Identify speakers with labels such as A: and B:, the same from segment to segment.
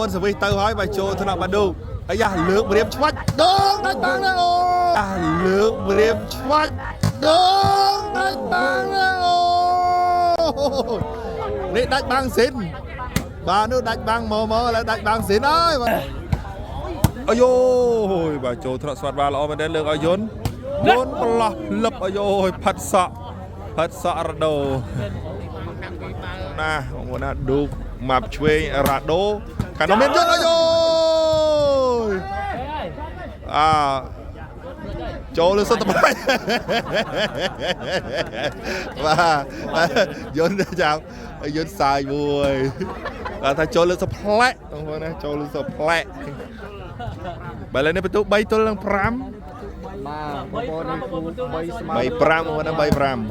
A: buôn sự vi tơ hói và trô thằng nào mà đu ấy da lược bìm chót đúng đánh băng đấy ô lược bìm chót đúng đánh băng đấy ô đi đánh băng xin bà nước đánh băng mò lại đánh băng xin ơi ôi ôi bà trô thằng soạt bà lo bên đây lược ở yến lập ôi ôi phật sợ ra đồ nè muốn là đu map chơi ra đô cả nó miền Trung rồi chỗ lên sân tập bay và Dũng chào Dũng xài vui và thay chỗ lên sân plek không phải nè chỗ lên sân plek bài lên đây betul bay tôi đang pram bay pram mà nó bay pram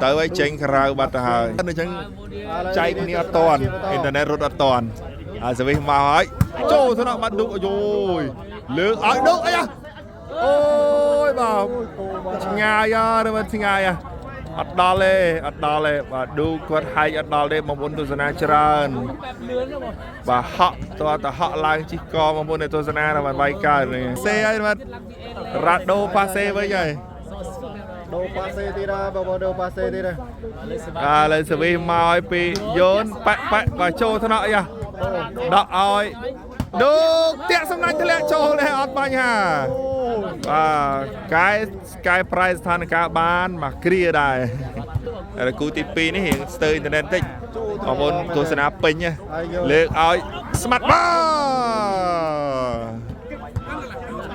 A: tới với tranh khao bát hà nó chẳng chạy đi ở toàn internet rốt ở toàn sẽ về mà hỏi chỗ thế nào bắt được rồi lừa ở đâu ấy à ôi bảo ngay à đây mình ngay à ở đó lệ và đủ quật hay ở đó lệ mà muốn tôi sẽ tràn và họ lại chỉ có mà muốn để tôi sẽ là bạn bay cả này xe ấy mà rát đô passe với vậy
B: đô passe đi ra bao đô passe đi ra
A: lên sự vi màu pi yến bẹ và châu thế nào vậy đó ơi được tiện xong này thế lẽ châu này ở bao nhiêu cái price thằng cả ban mà kia đây là cụ TP này hiện từ internet tích còn muốn tôi sẽ nạp pin nha lượt ơi smart bar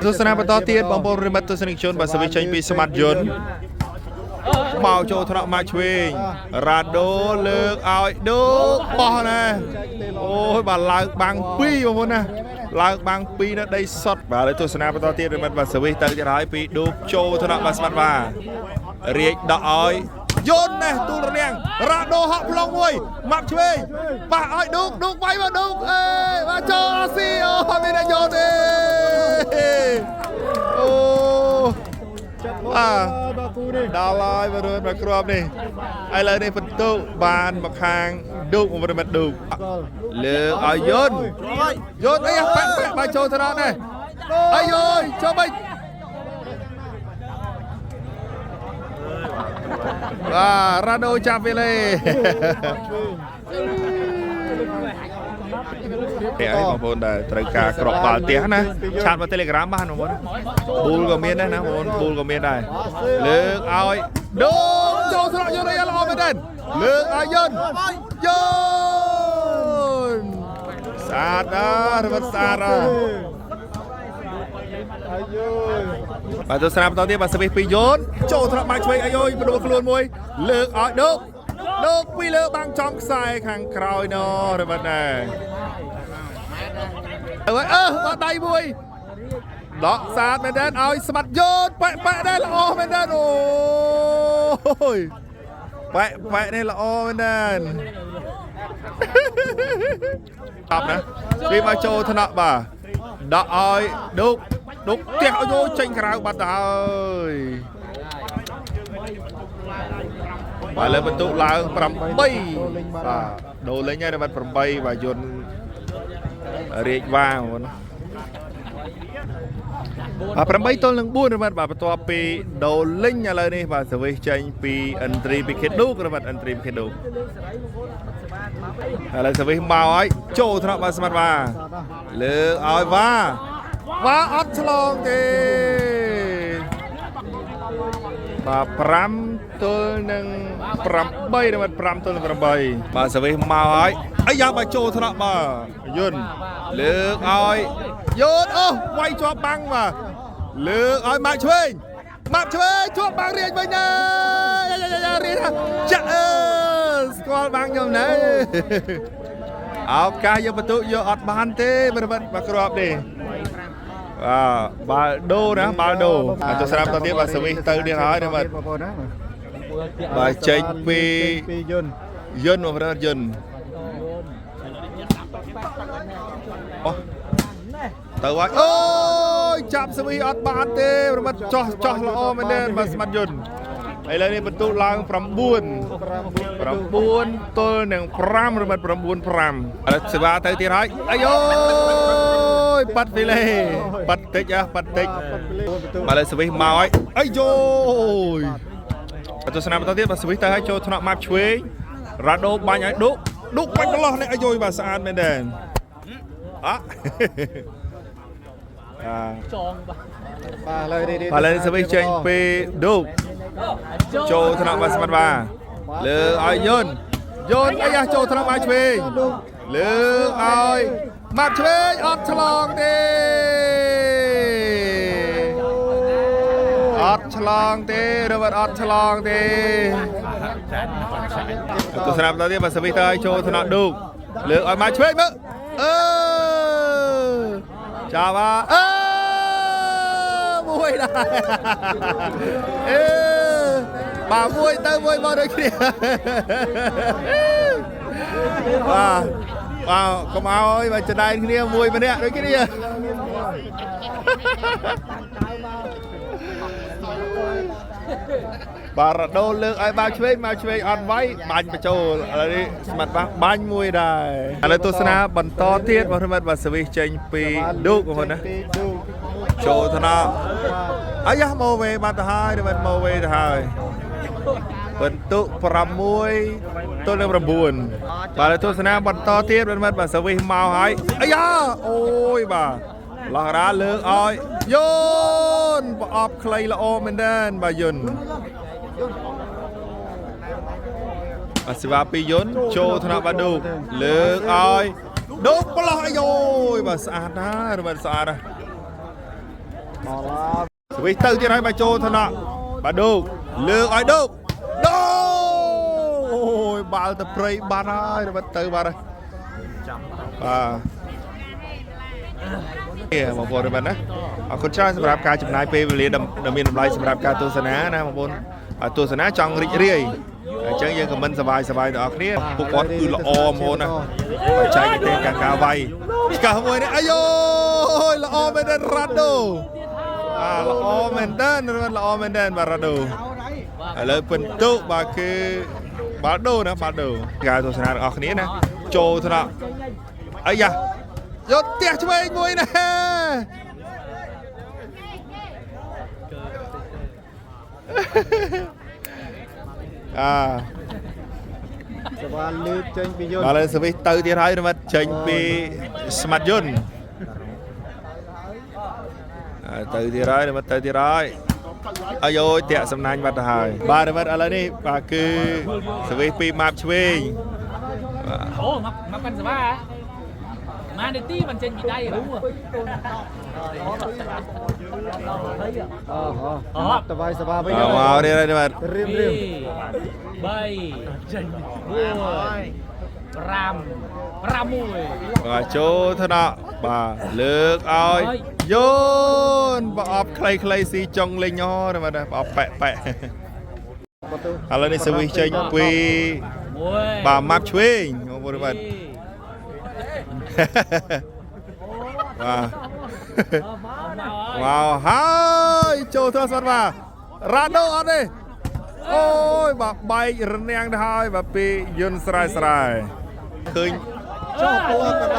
A: tôi sẽ nạp to tiền bằng bộ remote tôi sẽ định chọn và sẽ tranh pi smart zone màu châu thọ mà chơi ra đô lượt ơi được bỏ này ôi bà là bằng pi mà muốn nè là bằng pi nó đây sót và lấy tôi sẽ nạp to tiền remote và sẽ vi tới cho hai pi được châu thọ mà smart bar riêng đợi Dôn này tu riêng ra đô họ plong mùi mặc chơi bà ơi đục bay mà đục bà cho xì ôi bên đây dôn đi đào lai và rồi mà crop đi ai lên đây phần tu bàn mặc hàng đục một mặt đục lừa ở dôn ấy bà cho thằng đó này ai ơi cho mình Rado Chapele để ấy mà bốn đời trời cả cọp vào tiếng nè chat vào telegram ban mà bốn bull của miền đấy nè bốn bull của miền này lừa ơi đúng cho thằng vô đây lo bên đây lừa ai dân sát đó rồi sát đó bà tôi xem tao tiếp bà sẽ bị dồn chỗ thằng bạn chơi ai ơi bà đồ luôn môi lược ở được quy lược bằng trong sai hàng còi nó rồi bạn này bà tay môi đó sát bên đây ơi smart dồn bẹ đây là o bên đây ôi bẹ đây là o bên đây tập nè vì mà chỗ thằng bà đó ơi được tiếc vô tranh khảo bắt ơi phải lênបន្ទុកឡើង8បាទដូរលេងហើយដល់8và dồnរៀបវា8ទល់នឹង4បាទបន្ទាប់ពីដូរលេងឥឡូវនេះបាទសវិសចេញពី entry ពី Kedu បាទ entry ពី Kedu ឥឡូវសវិសមកហើយចូលថ្នាក់បាទស្មាត់វ៉ាលើឲ្យវ៉ាអត់ឆ្លងទេបាទ5ទល់នឹង8បាទ5ទល់នឹង8បាទសវិសមកហើយអាយ៉ាបាទចូលថ្នាក់បាទយន្តលើកឲ្យយន្តអូវាយជាប់បាំងបាទលើកឲ្យម៉ាក់ឆ្វេងជាប់បាំងរៀងវិញណារៀងចាក់ស្គាល់បាំងខ្ញុំណែឱកាសយកបន្ទុកយកអត់បានទេបាទគ្រាប់ទេបាល់ដូណាបាល់ដូទៅស្រាប់តទៀតបាទសវិសទៅនេះហើយណាបាទចេញពីយន្តមកយន្តទៅហើយអូយចាប់សវិសអត់បានទេប្រមិតចោះល្អមែនទេបាទស្មាត់យន្តឥឡូវនេះបន្ទុកឡើង9 9 ទល់នឹង 5 រមិត 9-5 ឥឡូវសេវាទៅទៀតហើយអាយយប៉ាត់ពីលេប៉ាត់តិចប៉ាត់តិចឥឡូវស្វីសមកហើយអាយយទស្សនាបន្តទៀតបាទស្វីសទៅហើយចូលថ្នាក់ម៉ាប់ឆ្វេងរ៉ាដូបាញ់ឲ្យឌុកបាញ់ប្រឡោះនេះអាយយបាទស្អាតមែនទេអ่ะ
B: ចងបាទឥឡូវនេះ
A: ឥឡូវស្វីសចេញពីឌុកចូលថ្នាក់បាទស្មាត់បាលើឲ្យយន្តអាយ៉ាចូលថ្នាក់ម៉ាប់ឆ្វេងលើឲ្យម៉ាប់ឆ្វេងអត់ឆ្លងទេអត់ឆ្លងទេរវត្តអត់ឆ្លងទេទស្សនាបន្តទៀតបាទស្វីសទៅឲ្យចូលថ្នាក់ឌុកលើឲ្យម៉ាប់ឆ្វេងមើលចាបាមួយដែរបាទមួយទៅមួយមកដូចគ្នាបាទកុំឲ្យបើចដែនគ្នាមួយម្នាក់ដូចគ្នាបាទរដូវលើកឲ្យបាល់ឆ្វេងអត់វាយបាញ់បញ្ចូលឥឡូវនេះស្មាត់បាញ់មួយដែរឥឡូវទស្សនាបន្តទៀតបងប្អូនបាទស្វីសចេញពីឌុកបងប្អូនណាចូលថ្នាក់អាយ៉ាម៉ូវេបាត់ទៅហើយមិនម៉ូវេទៅហើយបន្ទុក6 ទល់នឹង 9 បាទទស្សនាបន្តទៀតបងប្អូនបាទស្វីសមកហើយអាយ៉ាអូយបាទឡោះរ៉ាលើកឲ្យយន្តប្រអប់ខ្លីល្អមែនទេបាទយន្តអសិវាពីយន្តចូលថ្នាក់បាទឌុកលើកឲ្យឌុកប្រឡោះអាយយបាទស្អាតណាស់បាទស្អាតណាស់ស្វីសទៅទៀតហើយបាទចូលថ្នាក់បាទឌុកលើកឲ្យឌុកអូយបាល់ទៅព្រៃបាត់ហើយបាទទៅបាត់ហើយបាទបងប្អូនបាទណាអរគុណច្រើនសម្រាប់ការចំណាយពេលវេលាដ៏មានតម្លៃសម្រាប់ការទស្សនាណាបងប្អូនទស្សនាចង់រីករាយអញ្ចឹងយើងខមមិនសប្បាយទាំងអស់គ្នាពួកគាត់គឺល្អហ្មងណាបច្ចេកទេសការវាយឆ្កាស់មួយនេះអាយយល្អមែនទេរ៉ាដូល្អមែនទេល្អមែនទេបាទរ៉ាដូឥឡូវពិន្ទុបាទគឺបាល់ដូណាបាល់ដូការទស្សនាទាំងអស់គ្នាណាចូលថ្នាក់អាយ៉ាយកផ្ទះឆ្វេងមួយណា
B: សវ៉ាលើកចេញពីយន្ត
A: ឥឡូវស្វីសទៅទៀតហើយរមិតចេញពីស្មាត់យន្តទៅទៀតហើយរមិតទៅទៀតហើយអាយយតាក់សំណាញ់បាត់ទៅហើយបាទរមិតឥឡូវនេះបាទគឺស្វីសពីម៉ាប់ឆ្វេង
C: អូមកកាន់សវ៉ាមកនាទីមិនចេញពីដៃរូ
B: ទៅវាយសវ៉ាវិញ
A: មកនេះបាទ
B: រៀម
C: 3ចេញ4 5 6
A: បាទចូលថ្នាក់បាទលើកឲ្យយន្តប្រអប់ខ្លីស៊ីចុងលេងហ្នឹងបាទប្រអប់ប៉ែឥឡូវនេះស្វីសចេញពីបាទម៉ាប់ឆ្វេងបងប្អូនបាទមកហើយចូលទៅសតបាទរ៉ាដូអត់ទេអូយបាទបែករនាំងទៅហើយបាទពីយន្តស្រែឃើញ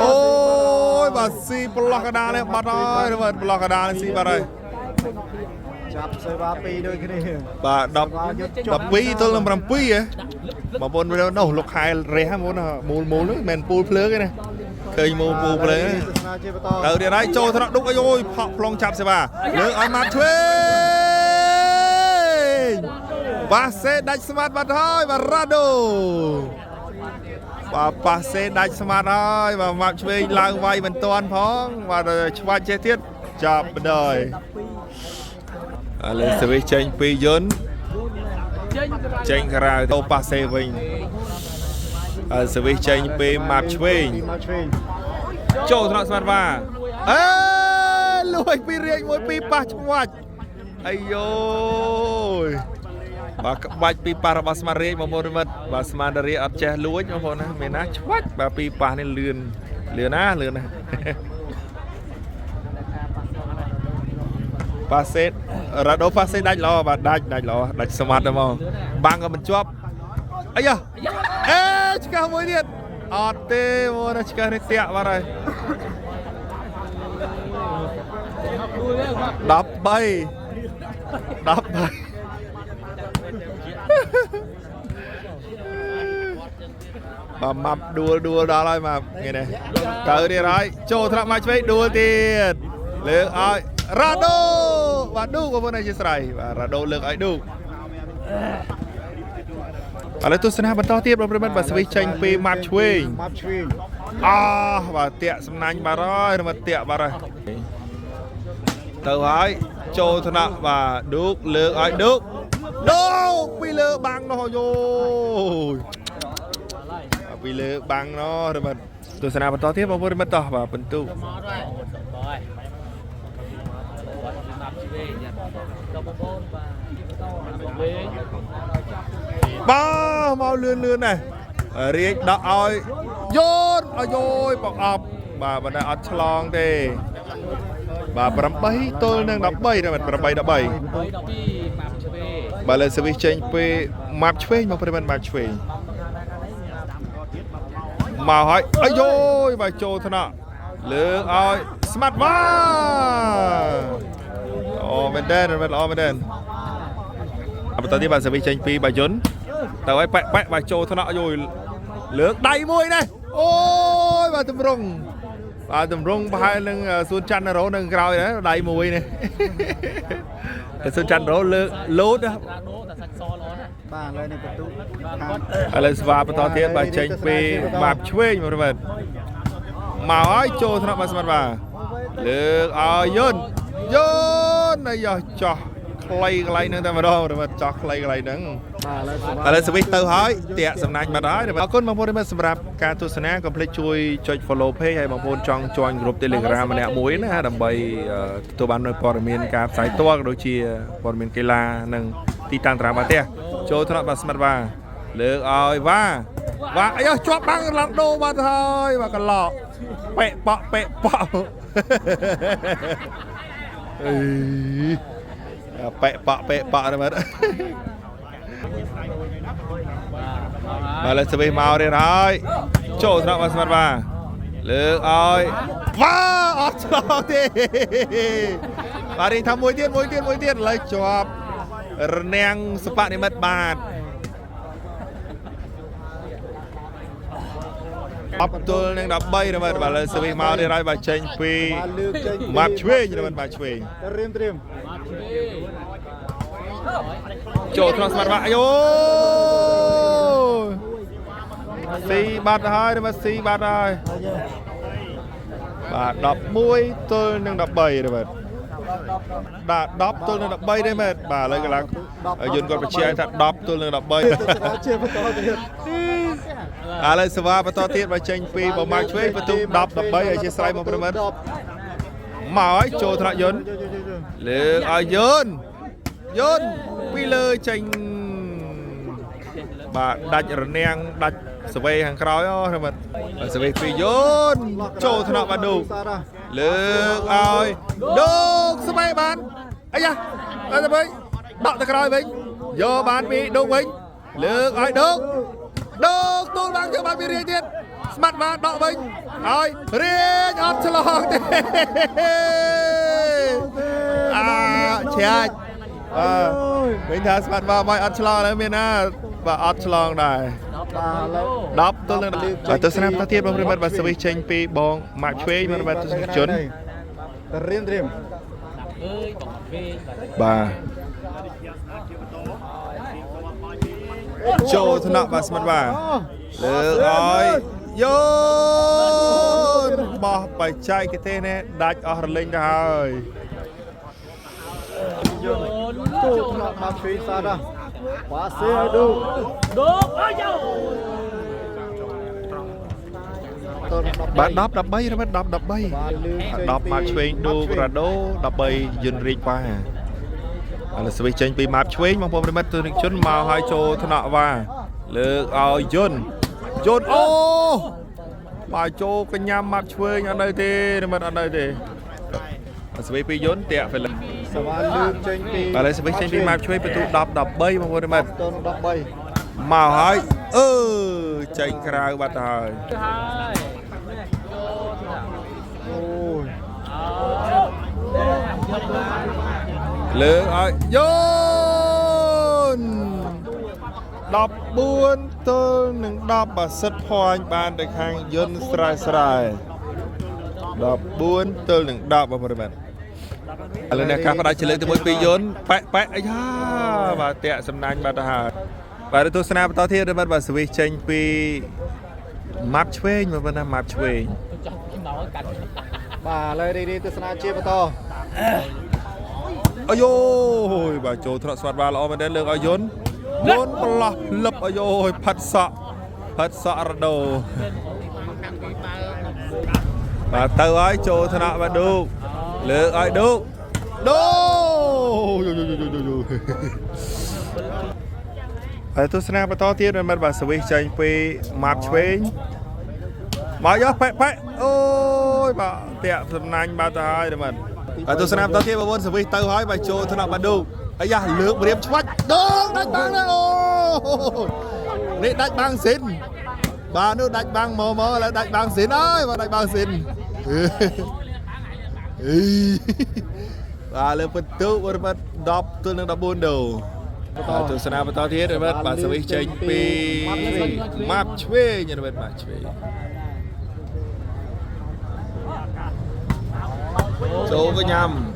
A: អូយបាទស៊ីប្លោះកដាលនេះបាត់ហើយបាទប្លោះកដាលស៊ីបាត់ហើយ
B: ចាប់សេវា2ដូចគ្នា
A: បាទ12 ទល់នឹង 7ហ៎បងប្អូននោះលោកខែរះហ្មងណាមូលហ្នឹងមិនមែនពូលភ្លើងទេណាឃើញមូលពូលភ្លើងទៅទៀតហើយចូលថ្នាក់ឌុកអីអូយផក់ប្លង់ចាប់សេវាលើកឲ្យម៉ាត់ឆ្វេងប៉ាសេដាច់ស្មាត់បាត់ហើយបាទរ៉ាដូបាទប៉ាសេដាច់ស្មាត់ហើយបាទម៉ាប់ឆ្វេងឡើងវាយមិនទាន់ផងបាទឆ្វាច់ចេះទៀតចាប់បណ្ដោយឥឡូវស្វីសចេញពីយន្តចេញក្រៅទៅប៉ាសេវិញស្វីសចេញពីម៉ាប់ឆ្វេងចូលថ្នាក់ស្មាត់បាលួចពីរៀងមួយពីប៉ះឆ្វាច់អាយយបាទក្បាច់ពីប៉ះរបស់ស្មារតីបងប្អូនមិត្តបាទស្មារតីអត់ចេះលួចបងប្អូនណាមានណាឆ្វាច់បាទពីប៉ះនេះលឿនណាប៉ាសេរ៉ាដូប៉ាសេដាច់ល្អបាទដាច់ល្អដាច់ស្មាត់ទៅមកបាំងក៏មិនជាប់ អាយ៉ាអេឆ្កាមួយទៀតអត់ទេមកឆ្កានេះតាក់បាត់ហើយ13បាទម៉ាប់ដួលដល់ហើយម៉ាប់នេះទៅទៀតហើយចូលថ្នាក់មកឆ្វេងដួលទៀតលើកឲ្យរ៉ាដូបាទឌូបងប្អូនអរគុណបាទរ៉ាដូលើកឲ្យឌូឥឡូវទស្សនាបន្តទៀតបងប្អូនបាទស្វីចេញពីម៉ាប់ឆ្វេងបាទតាក់សំណាញ់បាត់ហើយរមិតតាក់បាត់ហើយទៅហើយចូលថ្នាក់បាទឌូកលើកឲ្យឌូកពីលើបាំងនោះយោពីលើបាំងនោះរមិតទស្សនាបន្តទៀតបងប្អូនរមិតតោះបាទបន្ទុកបាទមកលឿនណាស់រៀងដាក់ឲ្យយោនឲ្យយោយបងអប់បាទមិនដែលអត់ឆ្លងទេបាទ8ទល់នឹង13ដល់8 13បាទលើសវិសចេញពីម៉ាប់ឆ្វេងមកប្រិមត្តម៉ាប់ឆ្វេងមកឲ្យអាយោយបាទចូលថ្នាក់លើកឲ្យស្មាត់បាទអូមែនទេល្អមែនទេបន្តទៀតបាទសវិសចេញពីបាយុនទៅឲ្យប៉ែបាទចូលថ្នាក់យោយលើកដៃមួយនេះអូយបាទតម្រង់ប្រហែលនឹងសួនច័ន្ទរោនៅក្រោយដែរដៃមួយនេះតែសួនច័ន្ទរោលើកលោត
B: បាទឥឡូវនេះបន្ទុក
A: ឥឡូវស្វាបន្តទៀតបាទចេញពីបាប់ឆ្វេងមកវិញមកឲ្យចូលថ្នាក់បាទស្មាត់បាទលើកឲ្យយុនអាយ៉ាចោះខ្លីកន្លែងហ្នឹងតែម្ដងបាទចោះខ្លីកន្លែងហ្នឹងឥឡូវសវិសទៅហើយតាក់សំណាញ់បាត់ហើយអរគុណបងប្អូនសម្រាប់ការទស្សនាកុំភ្លេចជួយចុច follow page ហើយបងប្អូនចង់ join group Telegram ម្នាក់មួយណាដើម្បីទទួលបាននូវព័ត៌មានការផ្សាយផ្ទាល់ក៏ដូចជាព័ត៌មានកីឡានិងទីតាំងតារាងបាល់ទះចូលថ្នាក់បាទស្មាត់បាទលើកឲ្យវ៉ាអាយ៉ាជាប់បាំងឡងដូបាត់ហើយបាទកន្លក់ប៉ែប៉អីប៉ែប៉ហ្នឹងបាទបាទលើសវិសមករៀនហើយចូលថ្នាក់បាទស្មាត់បាទលើកឲ្យអត់ឆ្លងទេបាទរៀងថាមួយទៀតឥឡូវជាប់រនាំងសបនិមិត្តបាទអបទល់នឹង13បាទលើសវិសមករៀនហើយបាទចេញពីម៉ាប់ឆ្វេងបាទឆ្វេង
B: ត្រៀម
A: ចូលថ្នាក់ស្មាត់បាទអាយូស៊ីបាត់ហើយបាទស៊ីបាត់ហើយបាទ11ទល់នឹង13បាទដាក់10ទល់នឹង13ទេមែនបាទឥឡូវកន្លងយន្តគាត់បញ្ជាក់ថា10ទល់នឹង13
B: ជាបន្តទៀត
A: ឥឡូវសេវាបន្តទៀតបើចេញពីបងម៉ាក់ឆ្វេងបន្ទុក10 13ឲ្យជាស្រ័យមកប្រិមិត្តមកឲ្យចូលថ្នាក់យន្តលើកឲ្យយន្តពីលើចេញបាទដាច់រនាំងដាច់សវេខាងក្រោយប្រិមិត្តសវេពីយន្តចូលថ្នាក់បាទឌូលើកឲ្យឌូសវេបានអាយ៉ាដល់ទៅវិញដកទៅក្រោយវិញយកបានពីឌូវិញលើកឲ្យឌូទូលបានយកបានពីរៀងទៀតស្មាត់បានដកវិញហើយរៀងអត់ឆ្លងទេឆ្ងាច់វិញថាស្មាត់បានមកអត់ឆ្លងហើយមានណាបាទអត់ឆ្លងដែរ10ទល់នឹងទស្សនាបន្តទៀតបងប្រិមិត្តបាទសវិសចេញពីបងម៉ាក់ឆ្វេងមកបាទទស្សនិកជន
B: ត្រៀម
A: បាទចូលថ្នាក់បាទស្មាត់បាទលើកឲ្យយោនបោះបច្ចេកទេសនេះដាច់អស់រលេងទៅហើយ
B: ចូលថ្នាក់មកឆ្វេងសាដាបាសេឌូ
C: អាយូ
A: បាទ10 13រ៉ាត់10 13បាទ10មកឆ្វេងឌូរ៉ាដូ13យន្តរីកវ៉ាឥឡូវស្វីសចេញពីម៉ាប់ឆ្វេងបងប្អូនប្រិមិត្តទស្សនិកជនមកឲ្យចូលថ្នាក់វ៉ាលើកឲ្យយន្តអូបាទចូលកញ្ញាម៉ាប់ឆ្វេងអត់នៅទេប្រិមិត្តអត់នៅទេស្វីពីយន្តតាក់ហ្វេលិច
B: សវ៉ាលើកចេញពី
A: ឥឡូវស្វីចេញពីម៉ាប់ឆ្វេងបន្ទុក10 13បងប្អូនប្រិមិត្ត
B: 13
A: màu hỏi tranh khao bắt hỏi
C: hai
B: Ôi.
A: lựa ơi yôn đọc buôn tôi nâng đọc và sất hoành bàn được hàng dân srai srai đọc buôn tôi nâng đọc và một bạn lần này các bạn chỉ lên từ mỗi pi yôn pẹ ấy ha và tẹt sầm nanh bà ta và tôi snap tao thiết để bà switch tranh pi map chuyên mà bên map chuyên
B: Bà lời đi từ sân chia to.
A: ôi ôi bà chỗ thợ soạt bà lo mà đến lương ơi yôn bala lập ôi ôi phật sọ ra đồ và tao ấy chỗ thợ nọ bà đu lương ơi đu tôi snap to thiết để bà switch tranh pi map chuyên mà gió pẹ ôi bà tẹt sầm nanh bà ta hai rồi mình tôi snap tao tiếp vào bốn switch tao hỏi bà cho thằng nào bà đu ấy da lược điểm chót đúng đánh băng đấy ô đi đánh băng xin bà nước đánh băng mờ là đánh băng xin ơi bà đánh băng xin bà lên phân tụ bà đọc tôi đang đọc buôn đầu tôi snap tao tiếp rồi bà switch change pi map chơi như vậy map chơi chỗ có nhầm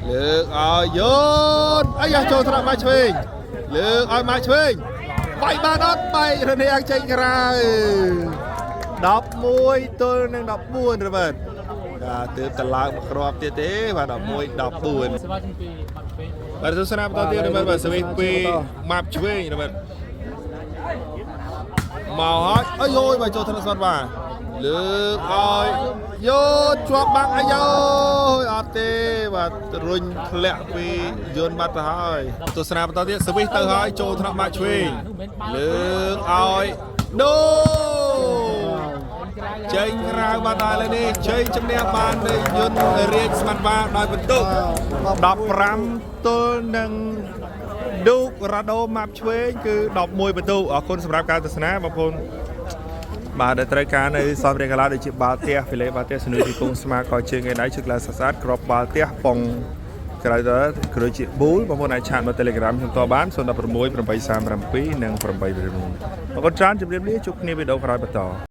A: lược ơi yôn ấy da chỗ thằng mai chơi lược ơi mai chơi bay ba đót bay rồi này ăn chơi ra đọc môi tôi đang đọc buồn rồi bạn từ từ lại một crop tiếp thế và đọc môi đọc buồn và tôi snap tao tiếp rồi bạn switch pi map chơi rồi bạn màu hỏi ơi ôi bài chỗ thằng son vào lược ơi vô chọc băng ai vô ate và run lẹ vì dồn bắt hỏi tôi snap tao tiếc switch tao hỏi cho thằng bạn chơi lược ơi đô chơi ra bắt tay lên đi chơi trong đêm ban đi dồn riêng smart ba đòi vận tốc đọc ram tôi nâng đúc ra đô map chơi cứ đọc môi vận tốc ở con snap cao tôi snap mà con bà đã trai cá này xong rồi là để chụp bao tia phải lấy bao tia xin được cùng smart coi chơi ngày nãy trước là sát crop bao tia phong cái đó cứ chụp bút và một ngày chặn vào telegram chúng tôi bán xong là promote 8 3 2 និង 8 2 mà con trán chụp điểm đi chụp này video phải bắt đầu